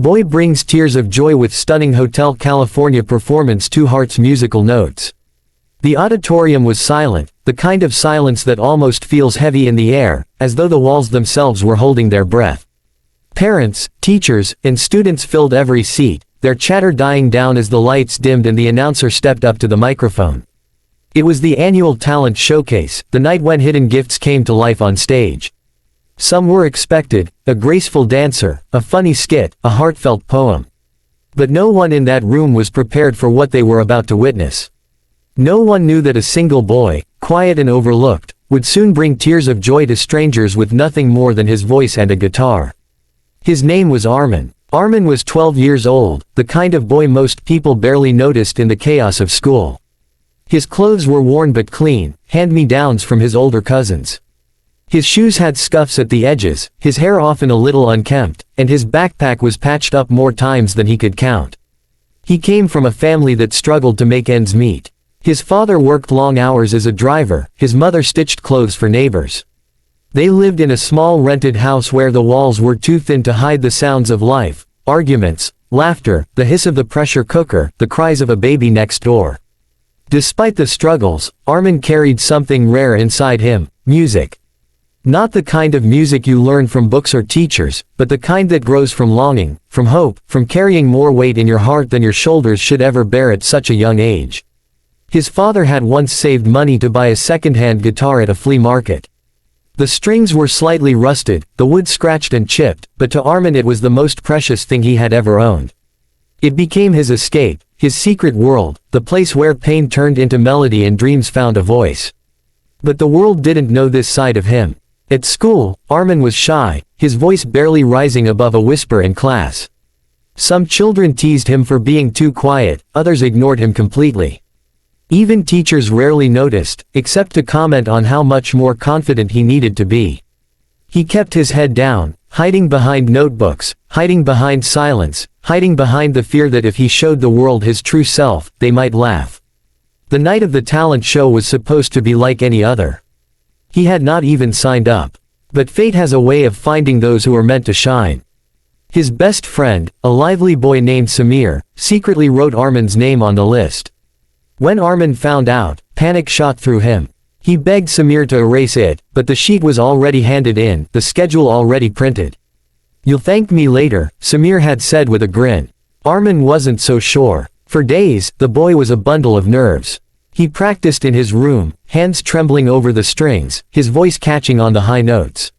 Boy brings tears of joy with stunning Hotel California performance. Two Hearts musical notes. The auditorium was silent, the kind of silence that almost feels heavy in the air, as though the walls themselves were holding their breath. Parents, teachers, and students filled every seat, their chatter dying down as the lights dimmed and the announcer stepped up to the microphone. It was the annual talent showcase, the night when hidden gifts came to life on stage. Some were expected: a graceful dancer, a funny skit, a heartfelt poem. But no one in that room was prepared for what they were about to witness. No one knew that a single boy, quiet and overlooked, would soon bring tears of joy to strangers with nothing more than his voice and a guitar. His name was Armin. Armin was 12 years old, the kind of boy most people barely noticed in the chaos of school. His clothes were worn but clean, hand-me-downs from his older cousins. His shoes had scuffs at the edges, his hair often a little unkempt, and his backpack was patched up more times than he could count. He came from a family that struggled to make ends meet. His father worked long hours as a driver, his mother stitched clothes for neighbors. They lived in a small rented house where the walls were too thin to hide the sounds of life, arguments, laughter, the hiss of the pressure cooker, the cries of a baby next door. Despite the struggles, Armin carried something rare inside him: music. Not the kind of music you learn from books or teachers, but the kind that grows from longing, from hope, from carrying more weight in your heart than your shoulders should ever bear at such a young age. His father had once saved money to buy a second-hand guitar at a flea market. The strings were slightly rusted, the wood scratched and chipped, but to Armin it was the most precious thing he had ever owned. It became his escape, his secret world, the place where pain turned into melody and dreams found a voice. But the world didn't know this side of him. At school, Armin was shy, his voice barely rising above a whisper in class. Some children teased him for being too quiet, others ignored him completely. Even teachers rarely noticed, except to comment on how much more confident he needed to be. He kept his head down, hiding behind notebooks, hiding behind silence, hiding behind the fear that if he showed the world his true self, they might laugh. The night of the talent show was supposed to be like any other. He had not even signed up. But fate has a way of finding those who are meant to shine. His best friend, a lively boy named Samir, secretly wrote Armin's name on the list. When Armin found out, panic shot through him. He begged Samir to erase it, but the sheet was already handed in, the schedule already printed. "You'll thank me later," Samir had said with a grin. Armin wasn't so sure. For days, the boy was a bundle of nerves. He practiced in his room, hands trembling over the strings, his voice catching on the high notes.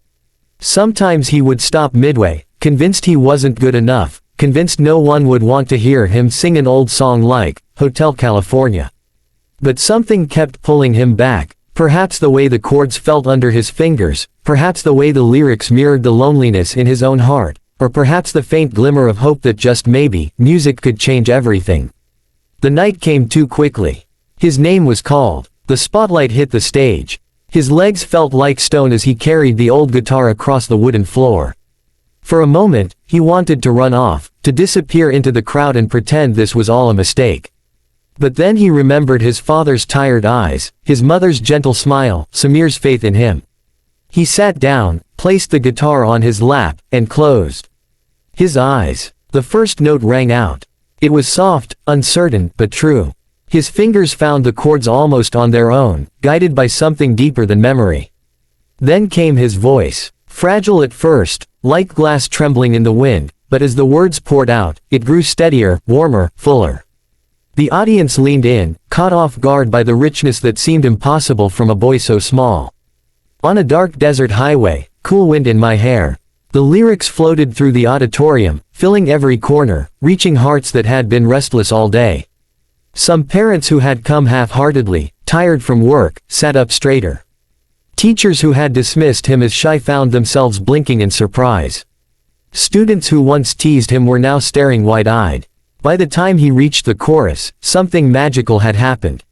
Sometimes he would stop midway, convinced he wasn't good enough, convinced no one would want to hear him sing an old song like Hotel California. But something kept pulling him back, perhaps the way the chords felt under his fingers, perhaps the way the lyrics mirrored the loneliness in his own heart, or perhaps the faint glimmer of hope that just maybe, music could change everything. The night came too quickly. His name was called. The spotlight hit the stage. His legs felt like stone as he carried the old guitar across the wooden floor. For a moment, he wanted to run off, to disappear into the crowd and pretend this was all a mistake. But then he remembered his father's tired eyes, his mother's gentle smile, Samir's faith in him. He sat down, placed the guitar on his lap, and closed his eyes. The first note rang out. It was soft, uncertain, but true. His fingers found the chords almost on their own, guided by something deeper than memory. Then came his voice. Fragile at first, like glass trembling in the wind, but as the words poured out, it grew steadier, warmer, fuller. The audience leaned in, caught off guard by the richness that seemed impossible from a boy so small. On a dark desert highway, cool wind in my hair. The lyrics floated through the auditorium, filling every corner, reaching hearts that had been restless all day. Some parents who had come half-heartedly, tired from work, sat up straighter. Teachers who had dismissed him as shy found themselves blinking in surprise. Students who once teased him were now staring wide-eyed. By the time he reached the chorus, something magical had happened.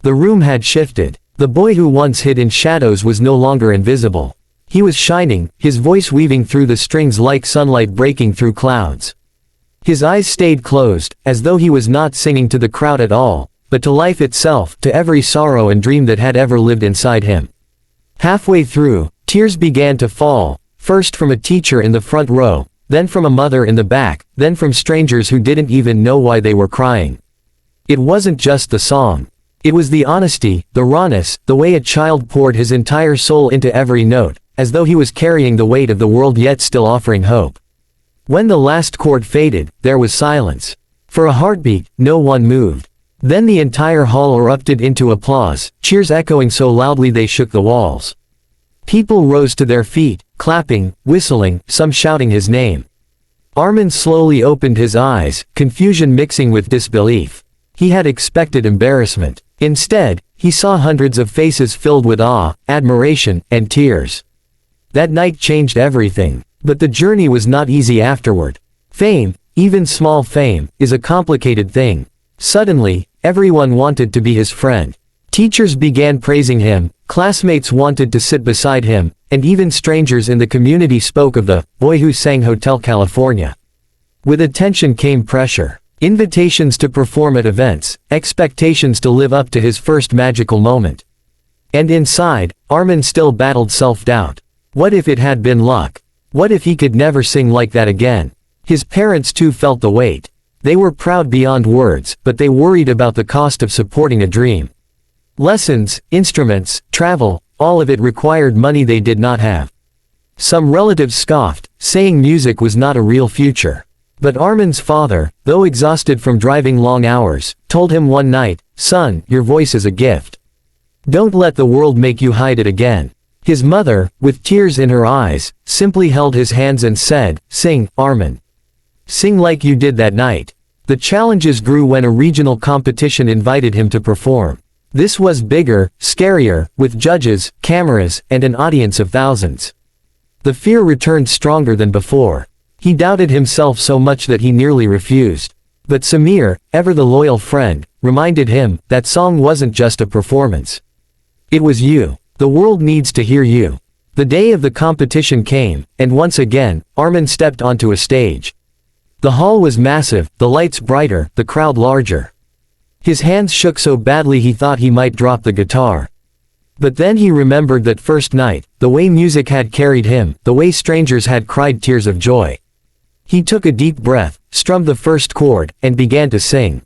The room had shifted. The boy who once hid in shadows was no longer invisible. He was shining, his voice weaving through the strings like sunlight breaking through clouds. His eyes stayed closed, as though he was not singing to the crowd at all, but to life itself, to every sorrow and dream that had ever lived inside him. Halfway through, tears began to fall, first from a teacher in the front row, then from a mother in the back, then from strangers who didn't even know why they were crying. It wasn't just the song. It was the honesty, the rawness, the way a child poured his entire soul into every note, as though he was carrying the weight of the world yet still offering hope. When the last chord faded, there was silence. For a heartbeat, no one moved. Then the entire hall erupted into applause, cheers echoing so loudly they shook the walls. People rose to their feet, clapping, whistling, some shouting his name. Armin slowly opened his eyes, confusion mixing with disbelief. He had expected embarrassment. Instead, he saw hundreds of faces filled with awe, admiration, and tears. That night changed everything. But the journey was not easy afterward. Fame, even small fame, is a complicated thing. Suddenly, everyone wanted to be his friend. Teachers began praising him, classmates wanted to sit beside him, and even strangers in the community spoke of the boy who sang Hotel California. With attention came pressure. Invitations to perform at events, expectations to live up to his first magical moment. And inside, Armin still battled self-doubt. What if it had been luck? What if he could never sing like that again? His parents too felt the weight. They were proud beyond words, but they worried about the cost of supporting a dream. Lessons, instruments, travel, all of it required money they did not have. Some relatives scoffed, saying music was not a real future. But Armin's father, though exhausted from driving long hours, told him one night, "Son, your voice is a gift. Don't let the world make you hide it again." His mother, with tears in her eyes, simply held his hands and said, "Sing, Armin. Sing like you did that night." The challenges grew when a regional competition invited him to perform. This was bigger, scarier, with judges, cameras, and an audience of thousands. The fear returned stronger than before. He doubted himself so much that he nearly refused. But Samir, ever the loyal friend, reminded him, that song wasn't just a performance. It was you. The world needs to hear you. The day of the competition came, and once again, Armin stepped onto a stage. The hall was massive, the lights brighter, the crowd larger. His hands shook so badly he thought he might drop the guitar. But then he remembered that first night, the way music had carried him, the way strangers had cried tears of joy. He took a deep breath, strummed the first chord, and began to sing.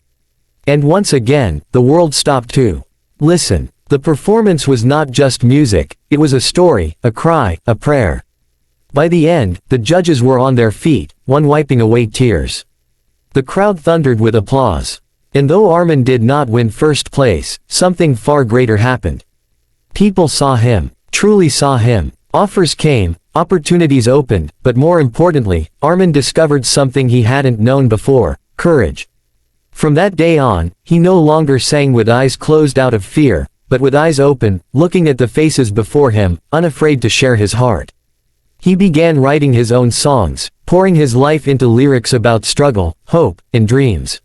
And once again, the world stopped to listen. The performance was not just music, it was a story, a cry, a prayer. By the end, the judges were on their feet, one wiping away tears. The crowd thundered with applause. And though Armin did not win first place, something far greater happened. People saw him, truly saw him. Offers came, opportunities opened, but more importantly, Armin discovered something he hadn't known before: courage. From that day on, he no longer sang with eyes closed out of fear, but with eyes open, looking at the faces before him, unafraid to share his heart. He began writing his own songs, pouring his life into lyrics about struggle, hope, and dreams.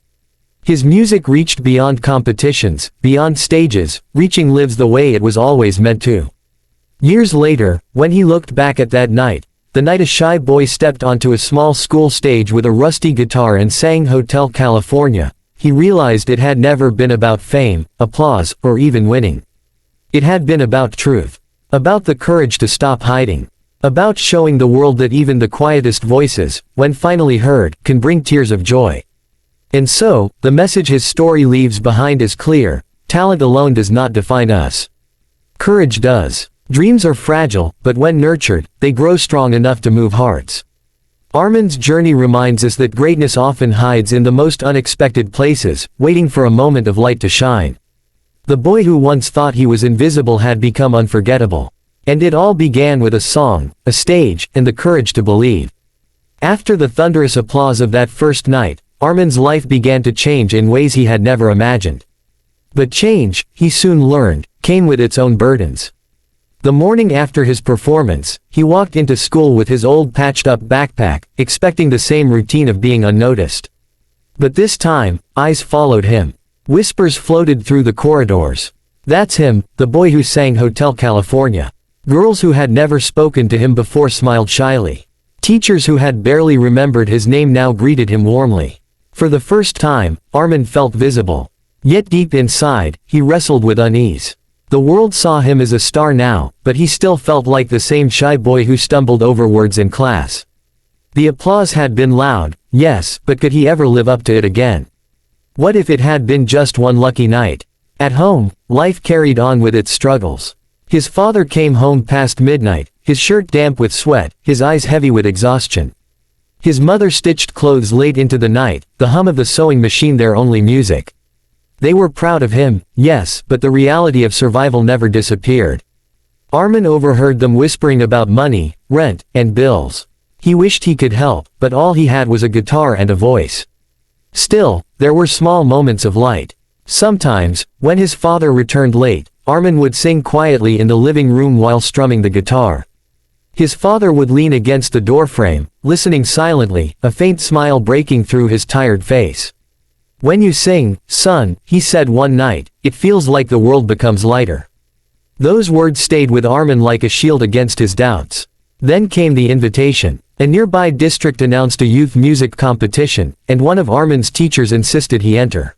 His music reached beyond competitions, beyond stages, reaching lives the way it was always meant to. Years later, when he looked back at that night, the night a shy boy stepped onto a small school stage with a rusty guitar and sang Hotel California, he realized it had never been about fame, applause, or even winning. It had been about truth. About the courage to stop hiding. About showing the world that even the quietest voices, when finally heard, can bring tears of joy. And so, the message his story leaves behind is clear: talent alone does not define us. Courage does. Dreams are fragile, but when nurtured, they grow strong enough to move hearts. Armin's journey reminds us that greatness often hides in the most unexpected places, waiting for a moment of light to shine. The boy who once thought he was invisible had become unforgettable. And it all began with a song, a stage, and the courage to believe. After the thunderous applause of that first night, Armin's life began to change in ways he had never imagined. But change, he soon learned, came with its own burdens. The morning after his performance, he walked into school with his old patched-up backpack, expecting the same routine of being unnoticed. But this time, eyes followed him. Whispers floated through the corridors. "That's him, the boy who sang Hotel California." Girls who had never spoken to him before smiled shyly. Teachers who had barely remembered his name now greeted him warmly. For the first time, Armin felt visible. Yet deep inside, he wrestled with unease. The world saw him as a star now, but he still felt like the same shy boy who stumbled over words in class. The applause had been loud, yes, but could he ever live up to it again? What if it had been just one lucky night? At home, life carried on with its struggles. His father came home past midnight, his shirt damp with sweat, his eyes heavy with exhaustion. His mother stitched clothes late into the night, the hum of the sewing machine their only music. They were proud of him, yes, but the reality of survival never disappeared. Armin overheard them whispering about money, rent, and bills. He wished he could help, but all he had was a guitar and a voice. Still, there were small moments of light. Sometimes, when his father returned late, Armin would sing quietly in the living room while strumming the guitar. His father would lean against the doorframe, listening silently, a faint smile breaking through his tired face. "When you sing, son," he said one night, "it feels like the world becomes lighter." Those words stayed with Armin like a shield against his doubts. Then came the invitation. A nearby district announced a youth music competition, and one of Armin's teachers insisted he enter.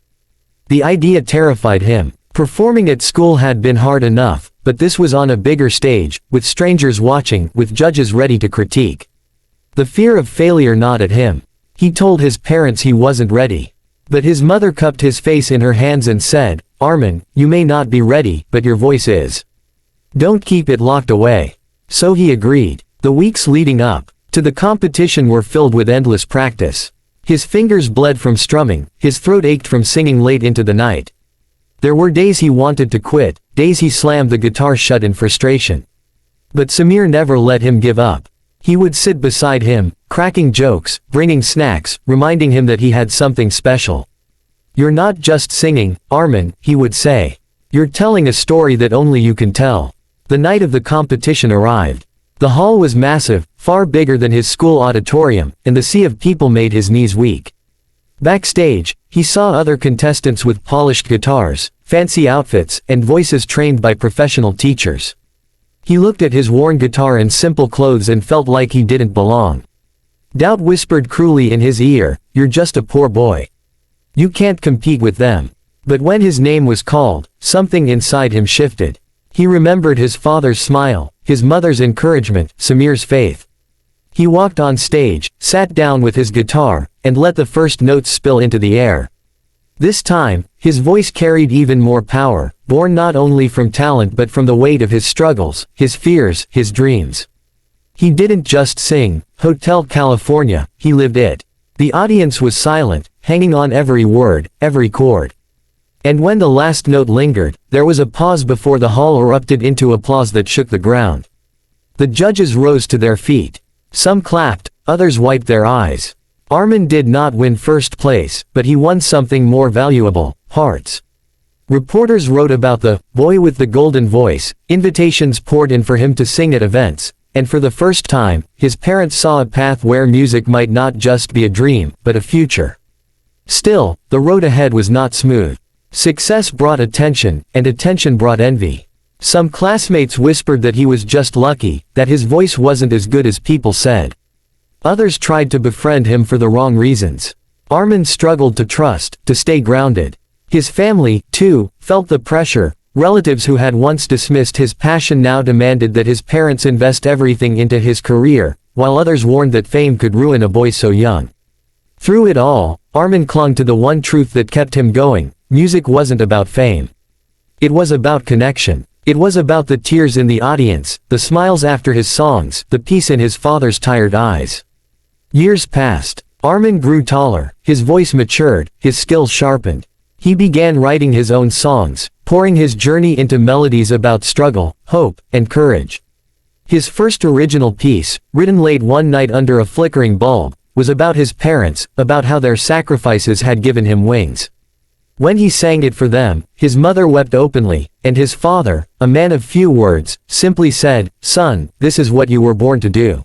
The idea terrified him. Performing at school had been hard enough, but this was on a bigger stage, with strangers watching, with judges ready to critique. The fear of failure gnawed at him. He told his parents he wasn't ready. But his mother cupped his face in her hands and said, "Armin, you may not be ready, but your voice is. Don't keep it locked away." So he agreed. The weeks leading up to the competition were filled with endless practice. His fingers bled from strumming, his throat ached from singing late into the night. There were days he wanted to quit, days he slammed the guitar shut in frustration. But Samir never let him give up. He would sit beside him, cracking jokes, bringing snacks, reminding him that he had something special. "You're not just singing, Armin," he would say. "You're telling a story that only you can tell." The night of the competition arrived. The hall was massive, far bigger than his school auditorium, and the sea of people made his knees weak. Backstage, he saw other contestants with polished guitars, fancy outfits, and voices trained by professional teachers. He looked at his worn guitar and simple clothes and felt like he didn't belong. Doubt whispered cruelly in his ear, "You're just a poor boy. You can't compete with them." But when his name was called, something inside him shifted. He remembered his father's smile, his mother's encouragement, Samir's faith. He walked on stage, sat down with his guitar, and let the first notes spill into the air. This time, his voice carried even more power, born not only from talent but from the weight of his struggles, his fears, his dreams. He didn't just sing Hotel California, he lived it. The audience was silent, hanging on every word, every chord. And when the last note lingered, there was a pause before the hall erupted into applause that shook the ground. The judges rose to their feet. Some clapped, others wiped their eyes. Armin did not win first place, but he won something more valuable, hearts. Reporters wrote about the boy with the golden voice, invitations poured in for him to sing at events, and for the first time, his parents saw a path where music might not just be a dream, but a future. Still, the road ahead was not smooth. Success brought attention, and attention brought envy. Some classmates whispered that he was just lucky, that his voice wasn't as good as people said. Others tried to befriend him for the wrong reasons. Armin struggled to trust, to stay grounded. His family, too, felt the pressure. Relatives who had once dismissed his passion now demanded that his parents invest everything into his career, while others warned that fame could ruin a boy so young. Through it all, Armin clung to the one truth that kept him going. Music wasn't about fame. It was about connection. It was about the tears in the audience, the smiles after his songs, the peace in his father's tired eyes. Years passed. Armin grew taller, his voice matured, his skills sharpened. He began writing his own songs, pouring his journey into melodies about struggle, hope, and courage. His first original piece, written late one night under a flickering bulb, was about his parents, about how their sacrifices had given him wings. When he sang it for them, his mother wept openly, and his father, a man of few words, simply said, "Son, this is what you were born to do."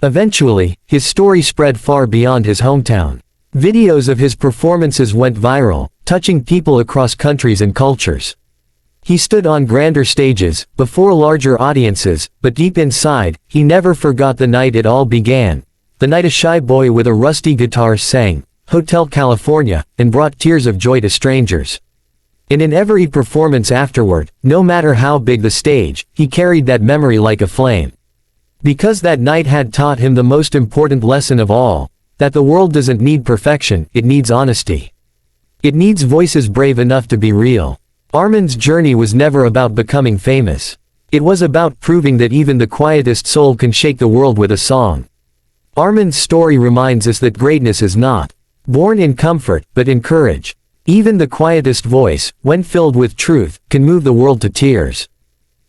Eventually, his story spread far beyond his hometown. Videos of his performances went viral, touching people across countries and cultures. He stood on grander stages, before larger audiences, but deep inside, he never forgot the night it all began. The night a shy boy with a rusty guitar sang Hotel California, and brought tears of joy to strangers. And in every performance afterward, no matter how big the stage, he carried that memory like a flame. Because that night had taught him the most important lesson of all, that the world doesn't need perfection, it needs honesty. It needs voices brave enough to be real. Armin's journey was never about becoming famous. It was about proving that even the quietest soul can shake the world with a song. Armin's story reminds us that greatness is not born in comfort, but in courage. Even the quietest voice, when filled with truth, can move the world to tears.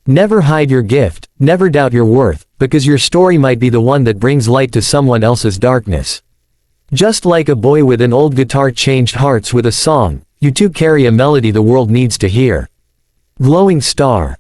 Never hide your gift, never doubt your worth, because your story might be the one that brings light to someone else's darkness. Just like a boy with an old guitar changed hearts with a song, you too carry a melody the world needs to hear. Glowing star.